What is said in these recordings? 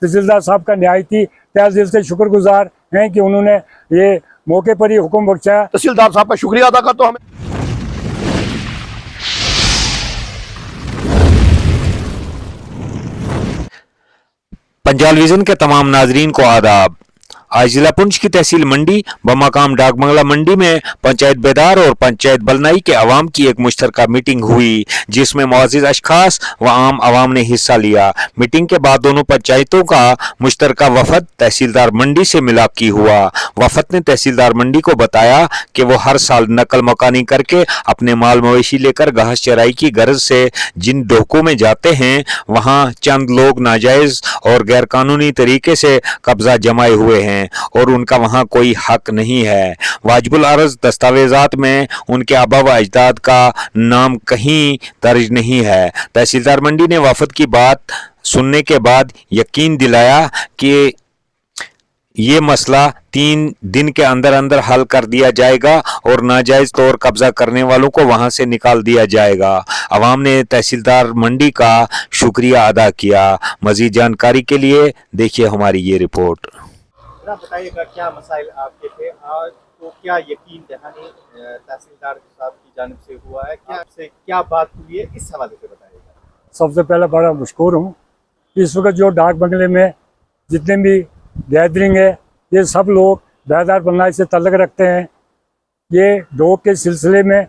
तहसीलदार साहब का नहायती तहे दिल से शुक्रगुजार हैं कि उन्होंने ये मौके पर ही हुक्म बख्शा। तहसीलदार साहब का शुक्रिया अदा करता हूं। हमें पंजाल विजन के तमाम नाजरीन को आदाब। आज जिला पुंछ की तहसील मंडी बमकाम डाक बंगला मंडी में पंचायत बेदार और पंचायत बलनाई के अवाम की एक मुश्तरका मीटिंग हुई, जिसमें मुअज़्ज़िज़ अशखास व आम अवाम ने हिस्सा लिया। मीटिंग के बाद दोनों पंचायतों का मुश्तरका वफद तहसीलदार मंडी से मिलाकी हुआ। वफद ने तहसीलदार मंडी को बताया कि वो हर साल नकल मकानी करके अपने माल मवेशी लेकर घास चराई की गर्ज से जिन डोकों में जाते हैं, वहाँ चंद लोग नाजायज और गैर कानूनी तरीके से कब्जा जमाए हुए हैं और उनका वहां कोई हक नहीं है। वाजिबुल अर्ज दस्तावेजात में उनके आबा व अजदाद का नाम कहीं दर्ज नहीं है। तहसीलदार मंडी ने वफद की बात सुनने के बाद यकीन दिलाया कि ये मसला 3 दिन के अंदर अंदर हल कर दिया जाएगा और नाजायज तौर कब्जा करने वालों को वहां से निकाल दिया जाएगा। अवाम ने तहसीलदार मंडी का शुक्रिया अदा किया। मजीद जानकारी के लिए देखिए हमारी ये रिपोर्ट। बताइएगा क्या मसाइल आपके थे आज, तो क्या यकीन दहानी तहसीलदार साहब की जानिब से हुआ है, क्या बात हुई है, इस हवाले से बताइएगा। सबसे पहले बड़ा मशकूर हूँ। इस वक्त जो डाक बंगले में जितने भी गैदरिंग है, ये सब लोग बेदार बलनाई से तल्लुक़ रखते हैं। ये डोक के सिलसिले में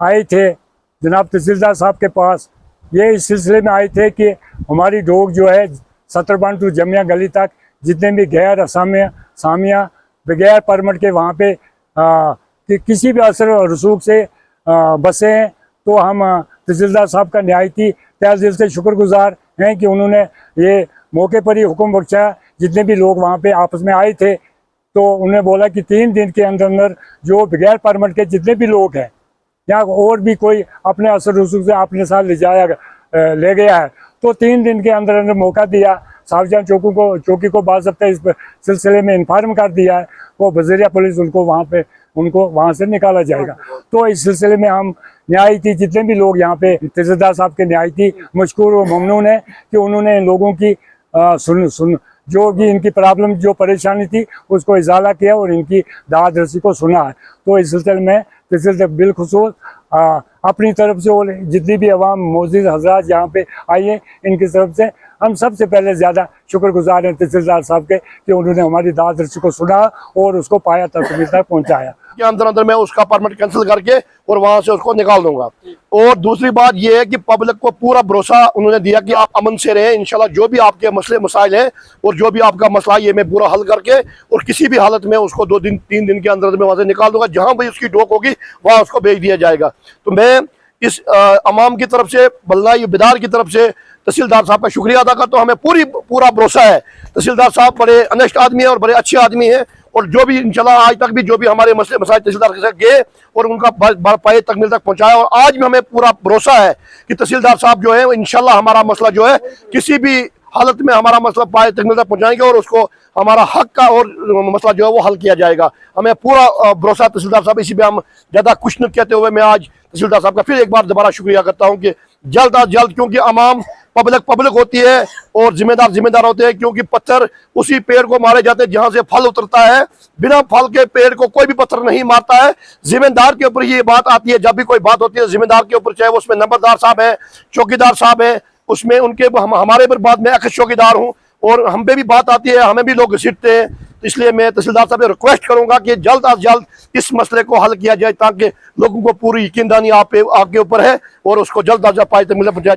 आए थे जनाब तहसीलदार साहब के पास। ये इस सिलसिले में आए थे कि हमारी डोक जो है 17 टू जमिया गली तक जितने भी गैर सामिया बगैर परमिट के वहाँ पे कि किसी भी असर और रसूख से बसे हैं, तो हम तहसीलदार साहब का नहायती तहे दिल से शुक्रगुजार हैं कि उन्होंने ये मौके पर ही हुक्म बख्शा। जितने भी लोग वहाँ पे आपस में आए थे, तो उन्हें बोला कि 3 दिन के अंदर अंदर जो बगैर परमिट के जितने भी लोग हैं या और भी कोई अपने असर रसूख से अपने साथ ले गया है, तो 3 दिन के अंदर अंदर मौका दिया। साहबजान चौकी को बाज़ाब्ता इस सिलसिले में इन्फॉर्म कर दिया है। वो बज़रिया पुलिस उनको वहाँ से निकाला जाएगा। तो इस सिलसिले में हम न्यायती जितने भी लोग यहाँ पे तहसीलदार साहब के न्यायती मशकूर और ममनून है कि उन्होंने इन लोगों की जो भी इनकी प्रॉब्लम जो परेशानी थी उसको इजाला किया और इनकी दाद रसी को सुना है। तो इस सिलसिले में तहसीलदार बिलखुसूस अपनी तरफ से और जितनी भी अवाम मोअज़्ज़िज़ हज़रात यहाँ पे आई है, इनकी तरफ से हम सबसे पहले ज़्यादा शुक्रगुजार हैं तहसीलदार साहब के कि उन्होंने हमारी दाद रसी को सुना और उसको पाया तक पहुँचाया। के अंदर अंदर मैं उसका परमिट कैंसिल करके और वहां से उसको निकाल दूंगा। और दूसरी बात यह है कि पब्लिक को पूरा भरोसा उन्होंने दिया कि आप अमन से रहें। इंशाल्लाह जो भी आपके मसले मसाइल हैं और जो भी आपका मसला ये मैं पूरा हल करके और किसी भी हालत में उसको 2-3 दिन के अंदर मैं वहां से निकाल दूंगा। जहां भी उसकी डोक होगी वहां उसको भेज दिया जाएगा। तो मैं इस अवाम की तरफ से, बलनाई बेदार की तरफ से तहसीलदार साहब का शुक्रिया अदा करता हूँ। हमें पूरा भरोसा है। तहसीलदार साहब बड़े अनेस्ट आदमी है और बड़े अच्छे आदमी है, और जो भी इंशाल्लाह आज तक भी जो भी हमारे मसले मसाइल तहसीलदार के साथ गए और उनका पाए तकमील तक पहुंचाया। और आज भी हमें पूरा भरोसा है कि तहसीलदार साहब जो है इंशाल्लाह हमारा मसला जो है किसी भी हालत में हमारा मसला पाए तकमील तक पहुंचाएंगे और उसको हमारा हक का और मसला जो है वो हल किया जाएगा। हमें पूरा भरोसा तहसीलदार साहब। इसी पे हम ज़्यादा कुछ न कहते हुए मैं आज तहसीलदार साहब का फिर एक बार दोबारा शुक्रिया करता हूँ कि जल्द अज जल्द, क्योंकि अवाम पब्लिक होती है और जिम्मेदार होते हैं, क्योंकि पत्थर उसी पेड़ को मारे जाते हैं जहां से फल उतरता है। बिना फल के पेड़ को कोई भी पत्थर नहीं मारता है। जिम्मेदार के ऊपर ये बात आती है। जब भी कोई बात होती है जिम्मेदार के ऊपर, चाहे उसमें नंबरदार साहब है, चौकीदार साहब है, उसमें उनके हमारे पर बाद में अक्स चौकीदार हूँ और हम पे भी बात आती है, हमें भी लोग घसीटते हैं। तो इसलिए मैं तहसीलदार साहब से रिक्वेस्ट करूंगा कि जल्द अज जल्द इस मसले को हल किया जाए, ताकि लोगों को पूरी यकीनदानी आपके ऊपर है और उसको जल्द अज जल्द पाए तक मिले पहुंचाया।